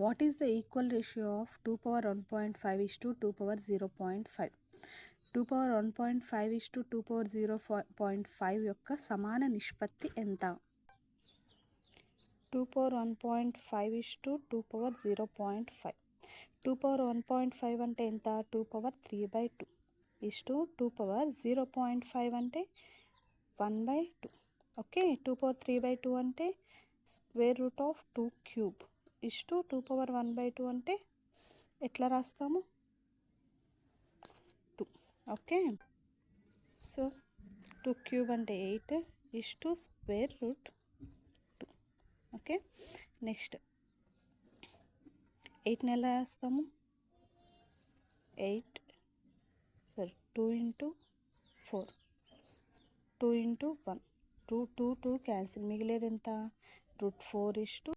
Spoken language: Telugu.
What is the equal ratio of 2 power 1.5 is to 2 power 0.5? 2 power 1.5 is to 2 power 0.5 యొక్క సమాన నిష్పత్తి ఎంత? 2 power 1.5 is to 2 power 0.5. 2 power 1.5 అంటే ఎంత? 2 పవర్ 3/2 is to 2 పవర్ 0.5 అంటే 1/2. ఓకే, 2 పవర్ 3/2 అంటే square root of 2 cube is to 2 power 1/2 అంటే ఎట్లా రాస్తాము? 2. ఓకే, సో 2 క్యూబ్ అంటే 8 is to square root 2. Okay, next 8ని ఎలా రాస్తాము? 2 into 4, 2 into 1, 2 క్యాన్సిల్, మిగిలేది ఎంత? √4 is to